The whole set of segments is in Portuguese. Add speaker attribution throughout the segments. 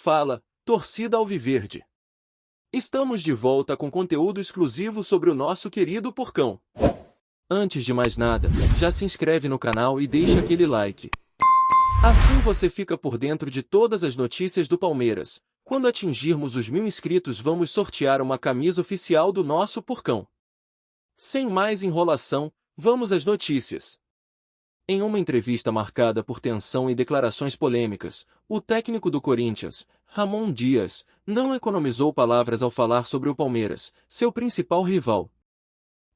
Speaker 1: Fala, torcida alviverde! Estamos de volta com conteúdo exclusivo sobre o nosso querido Porcão. Antes de mais nada, já se inscreve no canal e deixa aquele like. Assim você fica por dentro de todas as notícias do Palmeiras. Quando atingirmos os 1000 inscritos, vamos sortear uma camisa oficial do nosso Porcão. Sem mais enrolação, vamos às notícias. Em uma entrevista marcada por tensão e declarações polêmicas, o técnico do Corinthians, Ramon Dias, não economizou palavras ao falar sobre o Palmeiras, seu principal rival.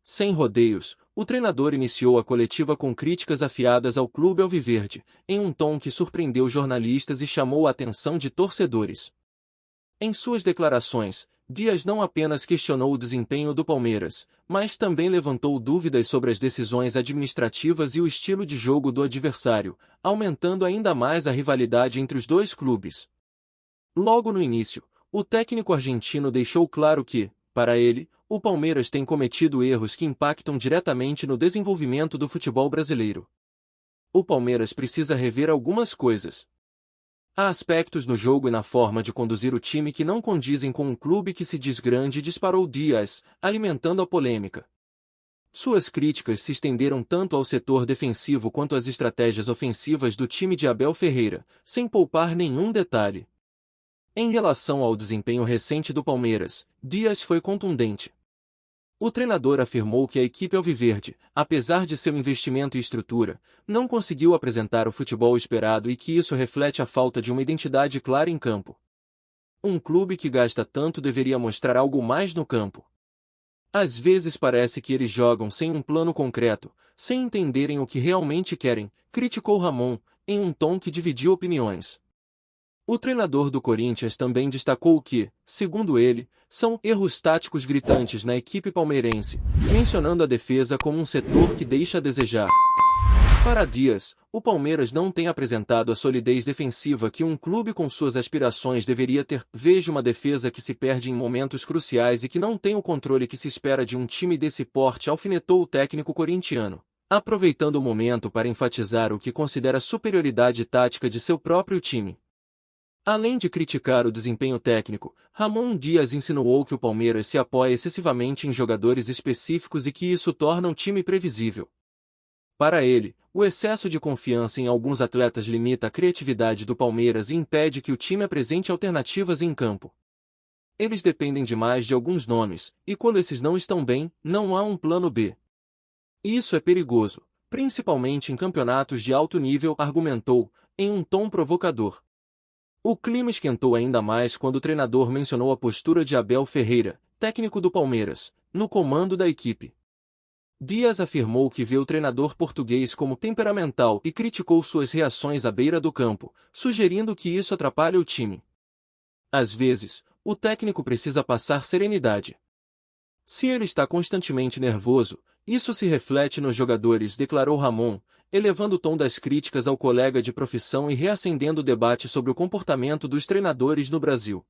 Speaker 1: Sem rodeios, o treinador iniciou a coletiva com críticas afiadas ao clube alviverde, em um tom que surpreendeu jornalistas e chamou a atenção de torcedores. Em suas declarações, Dias não apenas questionou o desempenho do Palmeiras, mas também levantou dúvidas sobre as decisões administrativas e o estilo de jogo do adversário, aumentando ainda mais a rivalidade entre os dois clubes. Logo no início, o técnico argentino deixou claro que, para ele, o Palmeiras tem cometido erros que impactam diretamente no desenvolvimento do futebol brasileiro. O Palmeiras precisa rever algumas coisas. Há aspectos no jogo e na forma de conduzir o time que não condizem com um clube que se diz grande, disparou Dias, alimentando a polêmica. Suas críticas se estenderam tanto ao setor defensivo quanto às estratégias ofensivas do time de Abel Ferreira, sem poupar nenhum detalhe. Em relação ao desempenho recente do Palmeiras, Dias foi contundente. O treinador afirmou que a equipe alviverde, apesar de seu investimento e estrutura, não conseguiu apresentar o futebol esperado e que isso reflete a falta de uma identidade clara em campo. Um clube que gasta tanto deveria mostrar algo mais no campo. Às vezes parece que eles jogam sem um plano concreto, sem entenderem o que realmente querem, criticou Ramon, em um tom que dividiu opiniões. O treinador do Corinthians também destacou que, segundo ele, são erros táticos gritantes na equipe palmeirense, mencionando a defesa como um setor que deixa a desejar. Para Dias, o Palmeiras não tem apresentado a solidez defensiva que um clube com suas aspirações deveria ter. Vejo uma defesa que se perde em momentos cruciais e que não tem o controle que se espera de um time desse porte, alfinetou o técnico corintiano, aproveitando o momento para enfatizar o que considera a superioridade tática de seu próprio time. Além de criticar o desempenho técnico, Ramon Dias insinuou que o Palmeiras se apoia excessivamente em jogadores específicos e que isso torna o time previsível. Para ele, o excesso de confiança em alguns atletas limita a criatividade do Palmeiras e impede que o time apresente alternativas em campo. Eles dependem demais de alguns nomes, e quando esses não estão bem, não há um plano B. Isso é perigoso, principalmente em campeonatos de alto nível, argumentou, em um tom provocador. O clima esquentou ainda mais quando o treinador mencionou a postura de Abel Ferreira, técnico do Palmeiras, no comando da equipe. Dias afirmou que vê o treinador português como temperamental e criticou suas reações à beira do campo, sugerindo que isso atrapalha o time. Às vezes, o técnico precisa passar serenidade. Se ele está constantemente nervoso, isso se reflete nos jogadores, declarou Ramon, elevando o tom das críticas ao colega de profissão e reacendendo o debate sobre o comportamento dos treinadores no Brasil.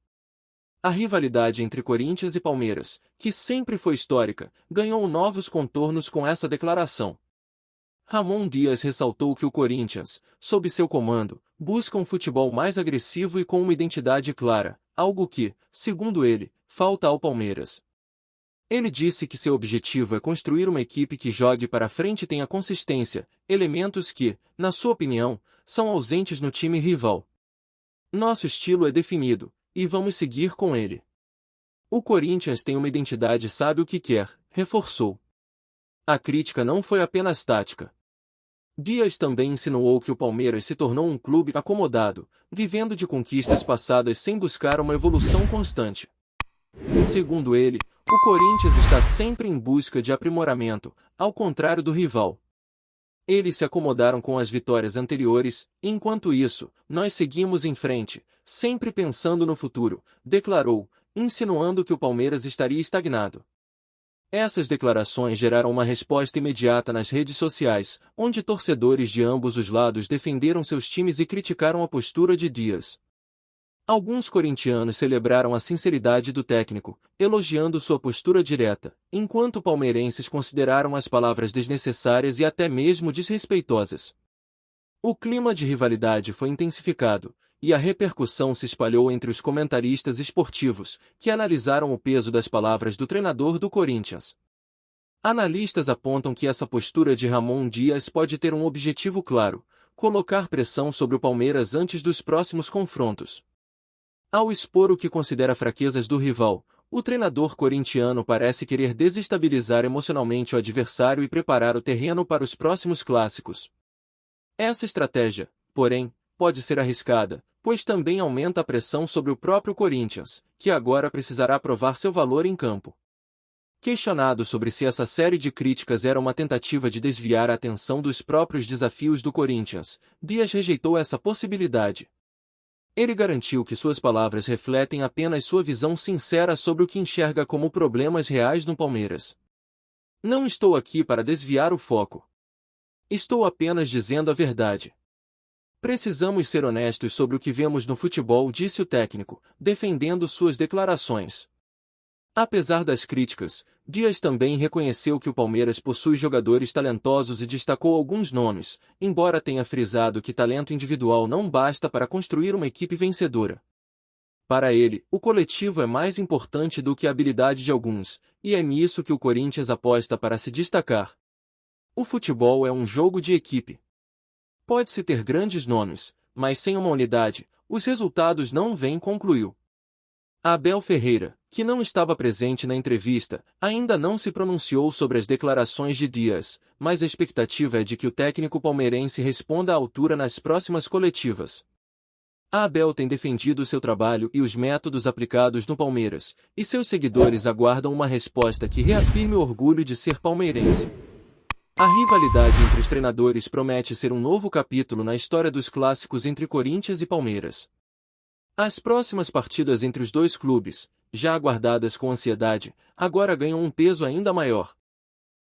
Speaker 1: A rivalidade entre Corinthians e Palmeiras, que sempre foi histórica, ganhou novos contornos com essa declaração. Ramon Dias ressaltou que o Corinthians, sob seu comando, busca um futebol mais agressivo e com uma identidade clara, algo que, segundo ele, falta ao Palmeiras. Ele disse que seu objetivo é construir uma equipe que jogue para frente e tenha consistência, elementos que, na sua opinião, são ausentes no time rival. Nosso estilo é definido, e vamos seguir com ele. O Corinthians tem uma identidade e sabe o que quer, reforçou. A crítica não foi apenas tática. Dias também insinuou que o Palmeiras se tornou um clube acomodado, vivendo de conquistas passadas sem buscar uma evolução constante. Segundo ele, o Corinthians está sempre em busca de aprimoramento, ao contrário do rival. Eles se acomodaram com as vitórias anteriores, enquanto isso, nós seguimos em frente, sempre pensando no futuro, declarou, insinuando que o Palmeiras estaria estagnado. Essas declarações geraram uma resposta imediata nas redes sociais, onde torcedores de ambos os lados defenderam seus times e criticaram a postura de Dias. Alguns corintianos celebraram a sinceridade do técnico, elogiando sua postura direta, enquanto palmeirenses consideraram as palavras desnecessárias e até mesmo desrespeitosas. O clima de rivalidade foi intensificado, e a repercussão se espalhou entre os comentaristas esportivos, que analisaram o peso das palavras do treinador do Corinthians. Analistas apontam que essa postura de Ramon Dias pode ter um objetivo claro: colocar pressão sobre o Palmeiras antes dos próximos confrontos. Ao expor o que considera fraquezas do rival, o treinador corintiano parece querer desestabilizar emocionalmente o adversário e preparar o terreno para os próximos clássicos. Essa estratégia, porém, pode ser arriscada, pois também aumenta a pressão sobre o próprio Corinthians, que agora precisará provar seu valor em campo. Questionado sobre se essa série de críticas era uma tentativa de desviar a atenção dos próprios desafios do Corinthians, Dias rejeitou essa possibilidade. Ele garantiu que suas palavras refletem apenas sua visão sincera sobre o que enxerga como problemas reais no Palmeiras. Não estou aqui para desviar o foco. Estou apenas dizendo a verdade. Precisamos ser honestos sobre o que vemos no futebol, disse o técnico, defendendo suas declarações. Apesar das críticas, Dias também reconheceu que o Palmeiras possui jogadores talentosos e destacou alguns nomes, embora tenha frisado que talento individual não basta para construir uma equipe vencedora. Para ele, o coletivo é mais importante do que a habilidade de alguns, e é nisso que o Corinthians aposta para se destacar. O futebol é um jogo de equipe. Pode-se ter grandes nomes, mas sem uma unidade, os resultados não vêm, concluiu. Abel Ferreira, que não estava presente na entrevista, ainda não se pronunciou sobre as declarações de Dias, mas a expectativa é de que o técnico palmeirense responda à altura nas próximas coletivas. Abel tem defendido seu trabalho e os métodos aplicados no Palmeiras, e seus seguidores aguardam uma resposta que reafirme o orgulho de ser palmeirense. A rivalidade entre os treinadores promete ser um novo capítulo na história dos clássicos entre Corinthians e Palmeiras. As próximas partidas entre os dois clubes, já aguardadas com ansiedade, agora ganham um peso ainda maior.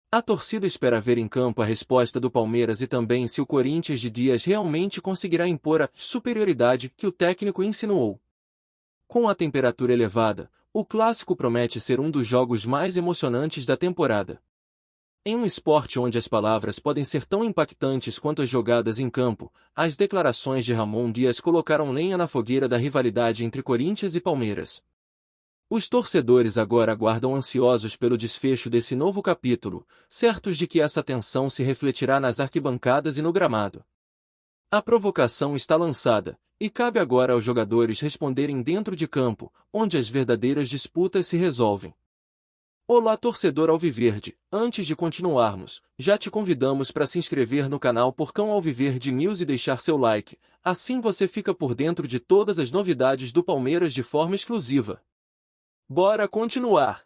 Speaker 1: A torcida espera ver em campo a resposta do Palmeiras e também se o Corinthians de Dias realmente conseguirá impor a superioridade que o técnico insinuou. Com a temperatura elevada, o clássico promete ser um dos jogos mais emocionantes da temporada. Em um esporte onde as palavras podem ser tão impactantes quanto as jogadas em campo, as declarações de Ramon Dias colocaram lenha na fogueira da rivalidade entre Corinthians e Palmeiras. Os torcedores agora aguardam ansiosos pelo desfecho desse novo capítulo, certos de que essa tensão se refletirá nas arquibancadas e no gramado. A provocação está lançada, e cabe agora aos jogadores responderem dentro de campo, onde as verdadeiras disputas se resolvem. Olá, torcedor alviverde, antes de continuarmos, já te convidamos para se inscrever no canal Porcão Alviverde News e deixar seu like, assim você fica por dentro de todas as novidades do Palmeiras de forma exclusiva. Bora continuar!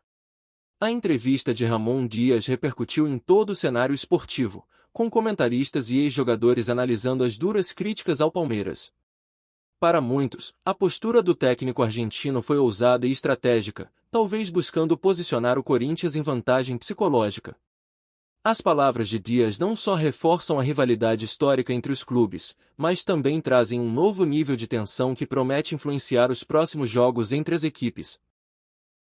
Speaker 1: A entrevista de Ramon Dias repercutiu em todo o cenário esportivo, com comentaristas e ex-jogadores analisando as duras críticas ao Palmeiras. Para muitos, a postura do técnico argentino foi ousada e estratégica, talvez buscando posicionar o Corinthians em vantagem psicológica. As palavras de Dias não só reforçam a rivalidade histórica entre os clubes, mas também trazem um novo nível de tensão que promete influenciar os próximos jogos entre as equipes.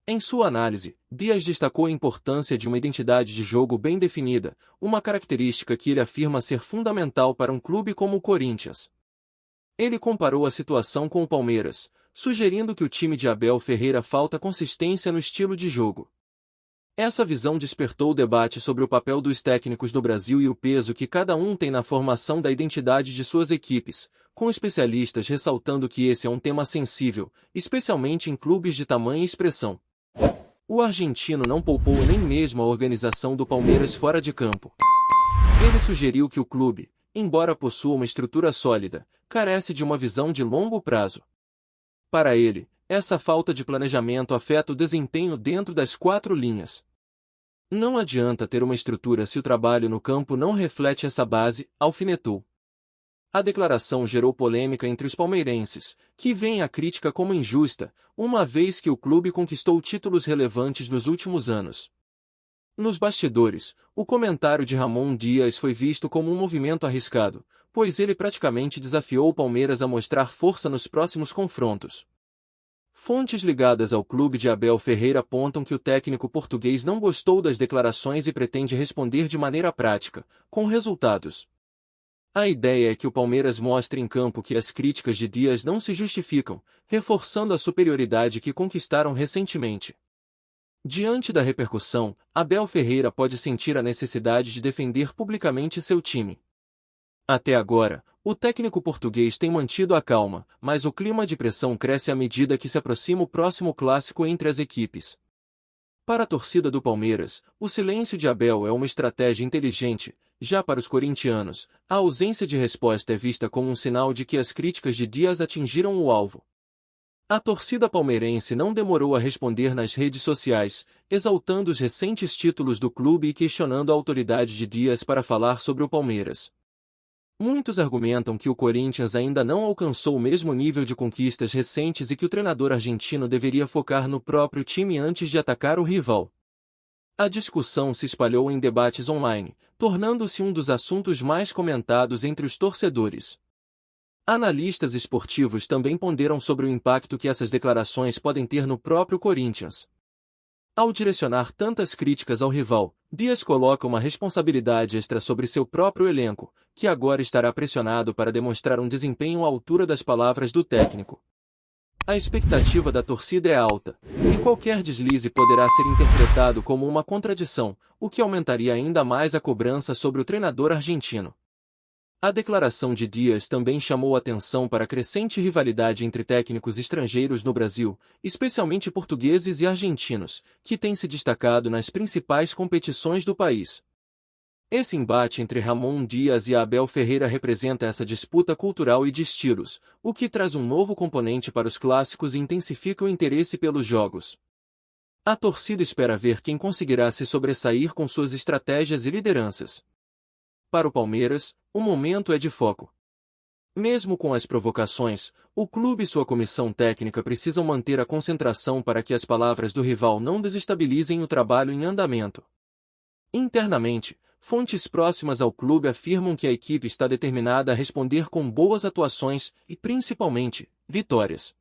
Speaker 1: Em sua análise, Dias destacou a importância de uma identidade de jogo bem definida, uma característica que ele afirma ser fundamental para um clube como o Corinthians. Ele comparou a situação com o Palmeiras, sugerindo que o time de Abel Ferreira falta consistência no estilo de jogo. Essa visão despertou o debate sobre o papel dos técnicos no Brasil e o peso que cada um tem na formação da identidade de suas equipes, com especialistas ressaltando que esse é um tema sensível, especialmente em clubes de tamanha expressão. O argentino não poupou nem mesmo a organização do Palmeiras fora de campo. Ele sugeriu que o clube, embora possua uma estrutura sólida, carece de uma visão de longo prazo. Para ele, essa falta de planejamento afeta o desempenho dentro das quatro linhas. Não adianta ter uma estrutura se o trabalho no campo não reflete essa base, alfinetou. A declaração gerou polêmica entre os palmeirenses, que veem a crítica como injusta, uma vez que o clube conquistou títulos relevantes nos últimos anos. Nos bastidores, o comentário de Ramon Dias foi visto como um movimento arriscado, pois ele praticamente desafiou o Palmeiras a mostrar força nos próximos confrontos. Fontes ligadas ao clube de Abel Ferreira apontam que o técnico português não gostou das declarações e pretende responder de maneira prática, com resultados. A ideia é que o Palmeiras mostre em campo que as críticas de Dias não se justificam, reforçando a superioridade que conquistaram recentemente. Diante da repercussão, Abel Ferreira pode sentir a necessidade de defender publicamente seu time. Até agora, o técnico português tem mantido a calma, mas o clima de pressão cresce à medida que se aproxima o próximo clássico entre as equipes. Para a torcida do Palmeiras, o silêncio de Abel é uma estratégia inteligente. Já para os corintianos, a ausência de resposta é vista como um sinal de que as críticas de Dias atingiram o alvo. A torcida palmeirense não demorou a responder nas redes sociais, exaltando os recentes títulos do clube e questionando a autoridade de Dias para falar sobre o Palmeiras. Muitos argumentam que o Corinthians ainda não alcançou o mesmo nível de conquistas recentes e que o treinador argentino deveria focar no próprio time antes de atacar o rival. A discussão se espalhou em debates online, tornando-se um dos assuntos mais comentados entre os torcedores. Analistas esportivos também ponderam sobre o impacto que essas declarações podem ter no próprio Corinthians. Ao direcionar tantas críticas ao rival, Dias coloca uma responsabilidade extra sobre seu próprio elenco, que agora estará pressionado para demonstrar um desempenho à altura das palavras do técnico. A expectativa da torcida é alta, e qualquer deslize poderá ser interpretado como uma contradição, o que aumentaria ainda mais a cobrança sobre o treinador argentino. A declaração de Dias também chamou atenção para a crescente rivalidade entre técnicos estrangeiros no Brasil, especialmente portugueses e argentinos, que tem se destacado nas principais competições do país. Esse embate entre Ramon Dias e Abel Ferreira representa essa disputa cultural e de estilos, o que traz um novo componente para os clássicos e intensifica o interesse pelos jogos. A torcida espera ver quem conseguirá se sobressair com suas estratégias e lideranças. Para o Palmeiras, o momento é de foco. Mesmo com as provocações, o clube e sua comissão técnica precisam manter a concentração para que as palavras do rival não desestabilizem o trabalho em andamento. Internamente, fontes próximas ao clube afirmam que a equipe está determinada a responder com boas atuações e, principalmente, vitórias.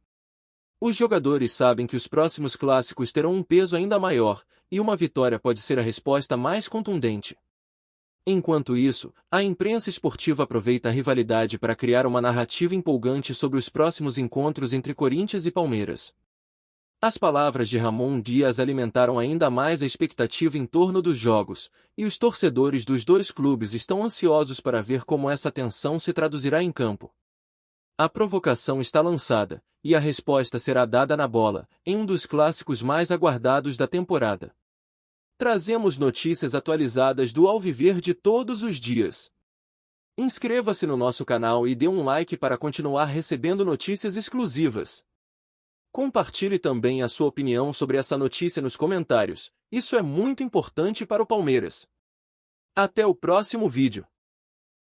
Speaker 1: Os jogadores sabem que os próximos clássicos terão um peso ainda maior, e uma vitória pode ser a resposta mais contundente. Enquanto isso, a imprensa esportiva aproveita a rivalidade para criar uma narrativa empolgante sobre os próximos encontros entre Corinthians e Palmeiras. As palavras de Ramon Dias alimentaram ainda mais a expectativa em torno dos jogos, e os torcedores dos dois clubes estão ansiosos para ver como essa tensão se traduzirá em campo. A provocação está lançada, e a resposta será dada na bola, em um dos clássicos mais aguardados da temporada. Trazemos notícias atualizadas do Alviverde todos os dias. Inscreva-se no nosso canal e dê um like para continuar recebendo notícias exclusivas. Compartilhe também a sua opinião sobre essa notícia nos comentários, isso é muito importante para o Palmeiras. Até o próximo vídeo.